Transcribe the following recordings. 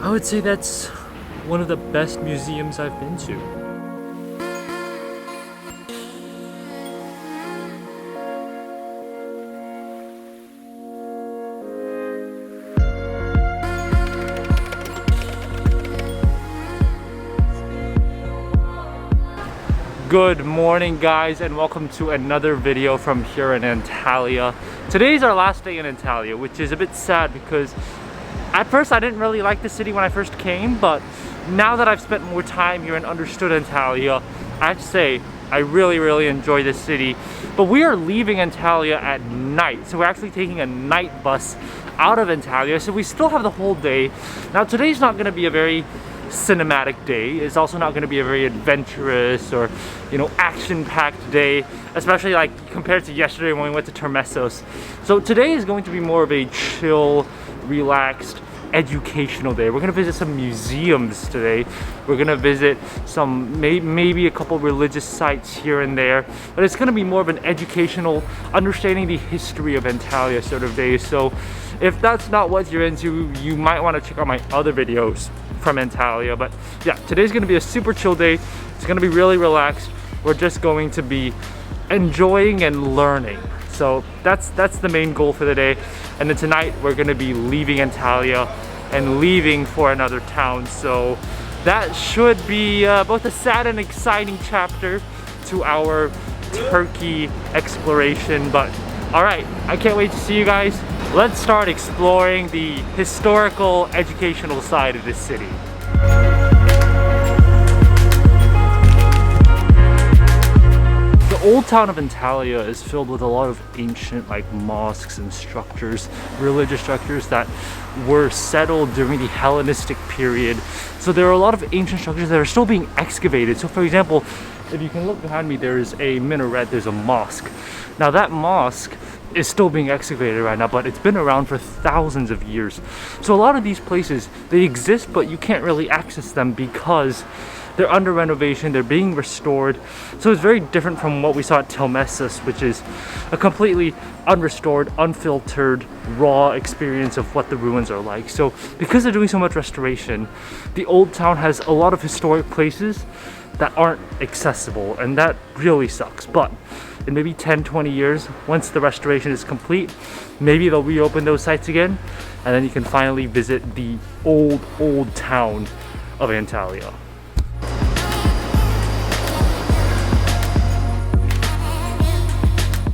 I would say that's one of the best museums I've been to. Good morning guys, and welcome to another video from here in Antalya. Today's our last day in Antalya, which is a bit sad because at first I didn't really like the city when I first came, but now that I've spent more time here and understood Antalya, I have to say I really enjoy this city. But we are leaving Antalya at night, so we're actually taking a night bus out of Antalya, so we still have the whole day. Now today's not going to be a very cinematic day. It's also not going to be a very adventurous or, you know, action-packed day, especially like compared to yesterday when we went to Termessos. So today is going to be more of a chill, relaxed, educational day. We're going to visit some museums today. We're going to visit some maybe a couple religious sites here and there, but it's going to be more of an educational, understanding the history of Antalya sort of day. So if that's not what you're into, you might want to check out my other videos from Antalya. But yeah, today's going to be a super chill day. It's going to be really relaxed. We're just going to be enjoying and learning. So that's the main goal for the day. And then tonight we're going to be leaving Antalya and leaving for another town. So that should be both a sad and exciting chapter to our Turkey exploration. But all right, I can't wait to see you guys. Let's start exploring the historical, educational side of this city. The old town of Antalya is filled with a lot of ancient like mosques and structures, religious structures that were settled during the Hellenistic period. So there are a lot of ancient structures that are still being excavated. So for example, if you can look behind me, there is a minaret, there's a mosque. Now that mosque is still being excavated right now, but it's been around for thousands of years. So a lot of these places, they exist, but you can't really access them because they're under renovation, they're being restored. So it's very different from what we saw at Termessos, which is a completely unrestored, unfiltered, raw experience of what the ruins are like. So because they're doing so much restoration, the old town has a lot of historic places that aren't accessible, and that really sucks. But in maybe 10-20 years, once the restoration is complete, maybe they'll reopen those sites again, and then you can finally visit the old town of Antalya.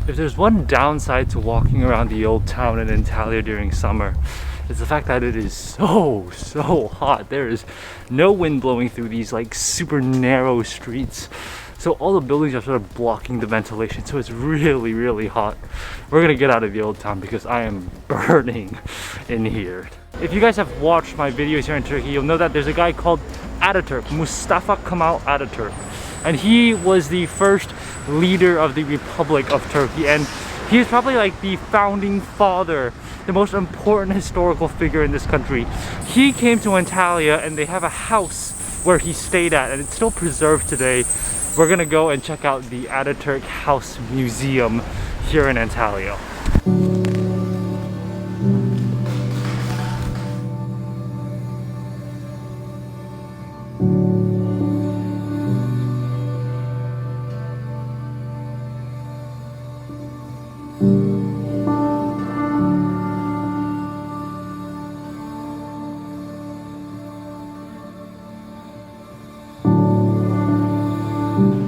If there's one downside to walking around the old town in Antalya during summer, it's the fact that it is so hot. There is no wind blowing through these like super narrow streets. So all the buildings are sort of blocking the ventilation, so it's really hot. We're gonna get out of the old town because I am burning in here. If you guys have watched my videos here in Turkey, you'll know that there's a guy called Ataturk, Mustafa Kemal Ataturk. And he was the first leader of the Republic of Turkey, and he is probably like the founding father, the most important historical figure in this country. He came to Antalya and they have a house where he stayed at, and it's still preserved today. We're gonna go and check out the Ataturk House Museum here in Antalya.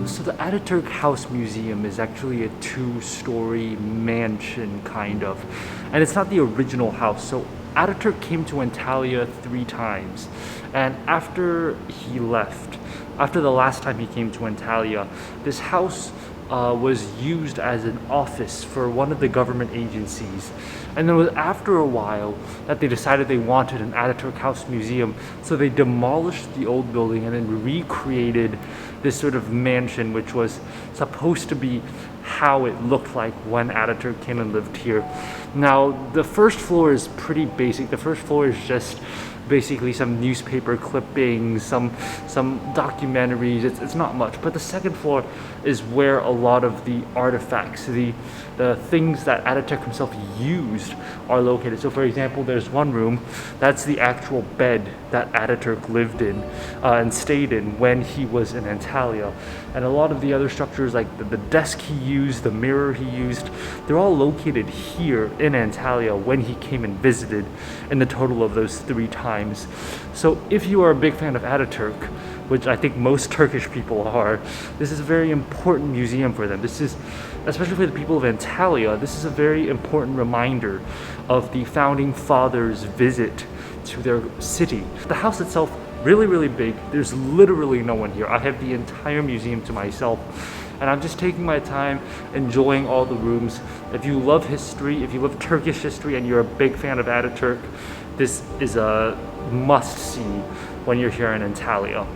So the Ataturk House Museum is actually a two-story mansion, kind of. And it's not the original house. So Ataturk came to Antalya 3 times. And after he left, after the last time he came to Antalya, this house was used as an office for one of the government agencies. And then it was after a while that they decided they wanted an Ataturk House Museum, so they demolished the old building and then recreated this sort of mansion, which was supposed to be how it looked like when Ataturk came and lived here. Now, the first floor is pretty basic. The first floor is just basically some newspaper clippings, some documentaries. It's not much. But the second floor is where a lot of the artifacts, the things that Ataturk himself used are located. So for example, there's one room that's the actual bed that Ataturk lived in and stayed in when he was in Antalya. And a lot of the other structures, like the desk he used, the mirror he used, they're all located here in Antalya when he came and visited in the total of those 3 times. So if you are a big fan of Ataturk, which I think most Turkish people are, this is a very important museum for them. This is, especially for the people of Antalya, this is a very important reminder of the founding fathers' visit to their city. The house itself, really big. There's literally no one here. I have the entire museum to myself, and I'm just taking my time enjoying all the rooms. If you love history, if you love Turkish history and you're a big fan of Ataturk, this is a must-see when you're here in Antalya.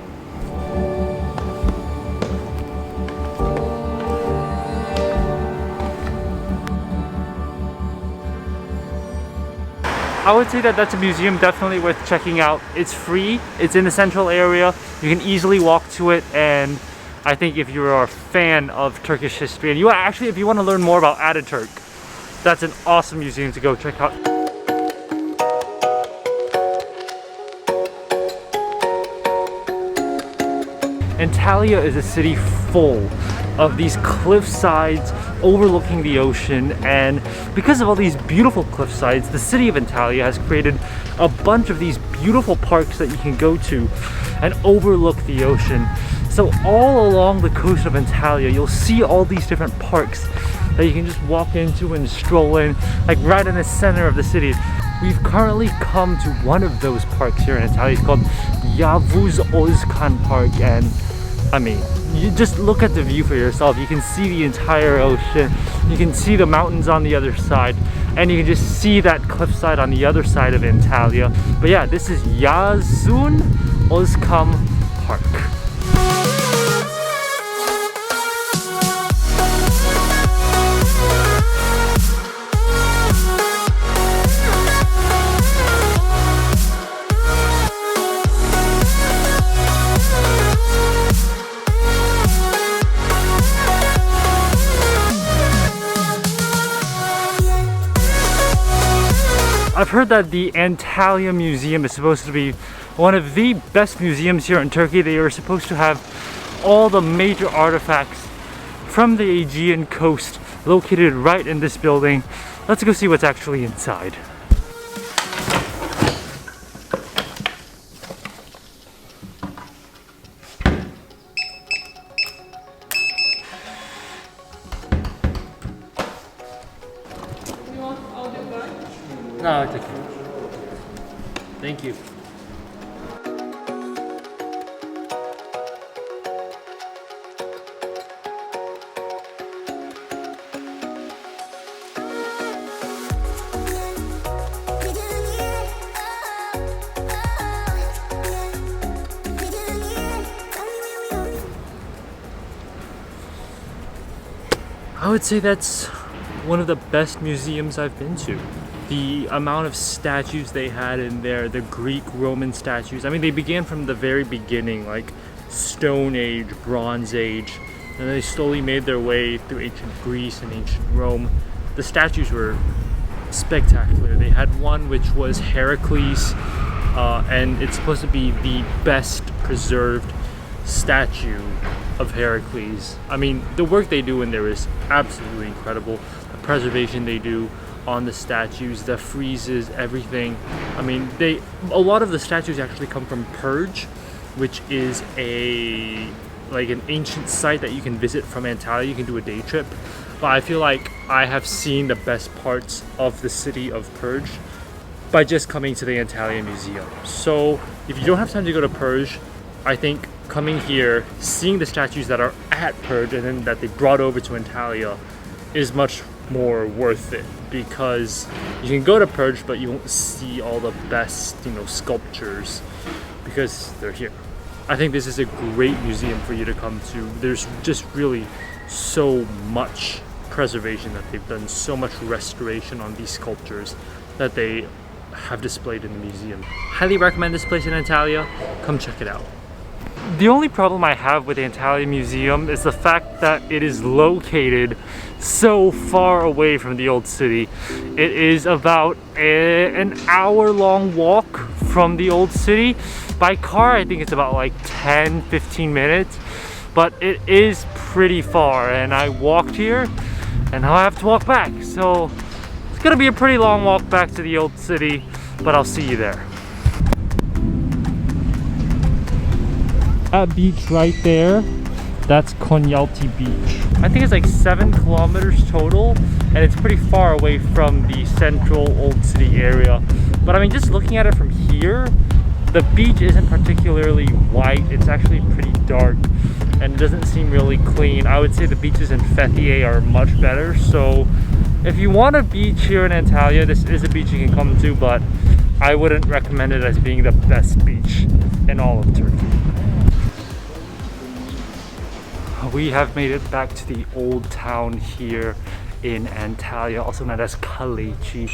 I would say that that's a museum definitely worth checking out. It's free, it's in the central area, you can easily walk to it, and I think if you're a fan of Turkish history, and if you want to learn more about Ataturk, that's an awesome museum to go check out. Antalya is a city full of these cliff sides overlooking the ocean, and because of all these beautiful cliff sides, the city of Antalya has created a bunch of these beautiful parks that you can go to and overlook the ocean. So all along the coast of Antalya, you'll see all these different parks that you can just walk into and stroll in, like right in the center of the city. We've currently come to one of those parks here in Antalya. It's called Yavuz Ozkan Park, and I mean, you just look at the view for yourself. You can see the entire ocean, you can see the mountains on the other side, and you can just see that cliffside on the other side of Antalya. But yeah, this is Yavuz Ozkan Park. I've heard that the Antalya Museum is supposed to be one of the best museums here in Turkey. They are supposed to have all the major artifacts from the Aegean coast located right in this building. Let's go see what's actually inside. No, it's okay. Thank you. I would say that's one of the best museums I've been to. The amount of statues they had in there, the Greek, Roman statues. I mean, they began from the very beginning, like Stone Age, Bronze Age, and they slowly made their way through ancient Greece and ancient Rome. The statues were spectacular. They had one which was Heracles, and it's supposed to be the best preserved statue of Heracles. I mean, the work they do in there is absolutely incredible. The preservation they do on the statues, the friezes, everything. I mean, a lot of the statues actually come from Perge, which is an ancient site that you can visit from Antalya. You can do a day trip. But I feel like I have seen the best parts of the city of Perge by just coming to the Antalya Museum. So if you don't have time to go to Perge, I think coming here, seeing the statues that are at Perge and then that they brought over to Antalya is much more worth it, because you can go to Perge but you won't see all the best, sculptures because they're here. I think this is a great museum for you to come to. There's just really so much preservation that they've done, so much restoration on these sculptures that they have displayed in the museum. Highly recommend this place in Antalya. Come check it out. The only problem I have with the Antalya Museum is the fact that it is located so far away from the old city. It is about an hour-long walk from the old city. By car, I think it's about like 10-15 minutes, but it is pretty far, and I walked here and now I have to walk back. So it's gonna be a pretty long walk back to the old city, but I'll see you there. That beach right there, that's Konyaaltı Beach. I think it's like 7 kilometers total, and it's pretty far away from the central old city area. But I mean, just looking at it from here, the beach isn't particularly white. It's actually pretty dark and it doesn't seem really clean. I would say the beaches in Fethiye are much better. So if you want a beach here in Antalya, this is a beach you can come to, but I wouldn't recommend it as being the best beach in all of Turkey. We have made it back to the old town here in Antalya, also known as Kaleci.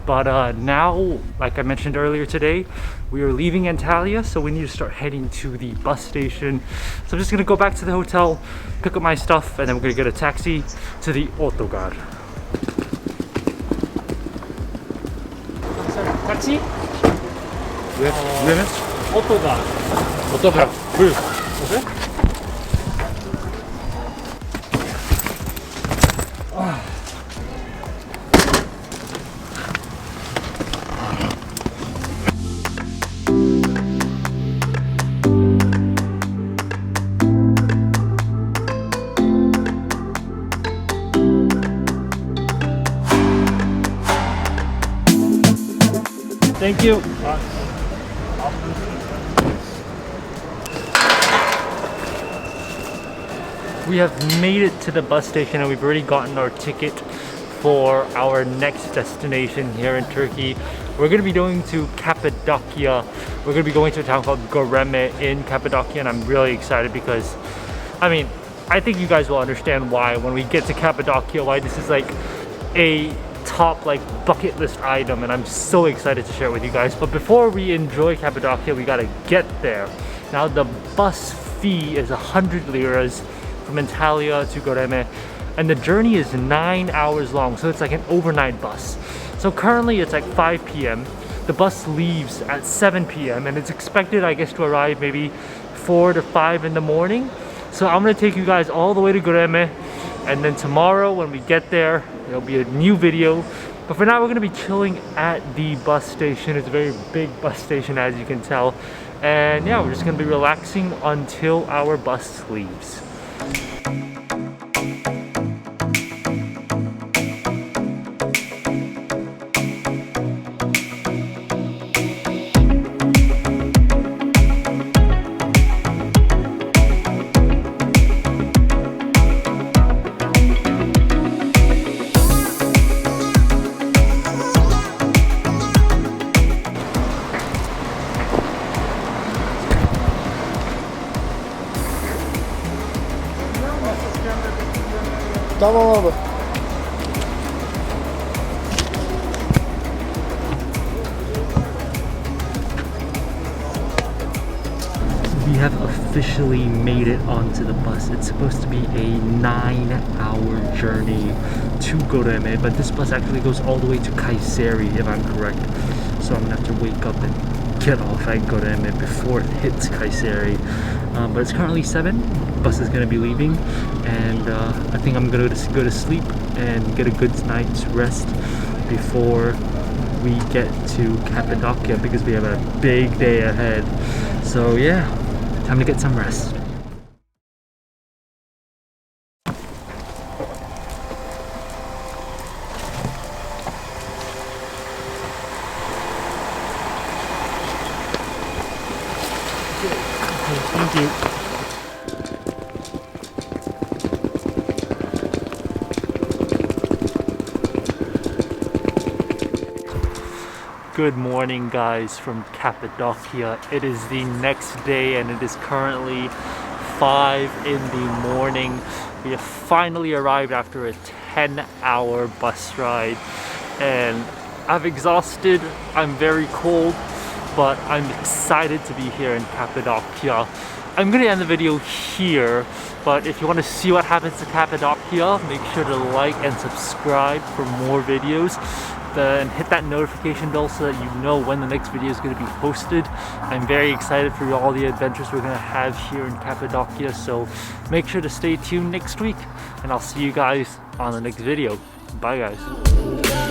But now, like I mentioned earlier today, we are leaving Antalya, so we need to start heading to the bus station. So I'm just gonna go back to the hotel, pick up my stuff, and then we're gonna get a taxi to the autogar. Taxi? Autogar. Autogar. Buyur. Okay. Thank you. We have made it to the bus station and we've already gotten our ticket for our next destination here in Turkey. We're going to be going to Cappadocia. We're going to be going to a town called Göreme in Cappadocia, and I'm really excited because, I mean, I think you guys will understand why when we get to Cappadocia, why this is like a top like bucket list item, and I'm so excited to share it with you guys. But before we enjoy Cappadocia, we gotta get there. Now the bus fee is 100 liras from Antalya to Göreme, and the journey is 9 hours long, so it's like an overnight bus. So currently it's like 5 p.m. The bus leaves at 7 p.m. and it's expected, I guess, to arrive maybe 4 to 5 in the morning. So I'm gonna take you guys all the way to Göreme, and then tomorrow when we get there, there'll be a new video. But for now, we're gonna be chilling at the bus station. It's a very big bus station, as you can tell. And yeah, we're just gonna be relaxing until our bus leaves. Tamam abi. We have officially made it onto the bus. It's supposed to be a 9-hour journey to Göreme, but this bus actually goes all the way to Kayseri, if I'm correct. So I'm gonna have to wake up and get off at Göreme before it hits Kayseri. But it's currently 7. Bus is gonna be leaving, and I think I'm gonna go to sleep and get a good night's rest before we get to Cappadocia, because we have a big day ahead. So yeah, time to get some rest. Thank you. Good morning, guys, from Cappadocia. It is the next day and it is currently 5 in the morning. We have finally arrived after a 10-hour bus ride, and I'm exhausted, I'm very cold, but I'm excited to be here in Cappadocia. I'm gonna end the video here, but if you want to see what happens to Cappadocia, make sure to like and subscribe for more videos. And hit that notification bell so that you know when the next video is going to be posted. I'm very excited for all the adventures we're going to have here in Cappadocia, so make sure to stay tuned next week, and I'll see you guys on the next video. Bye guys.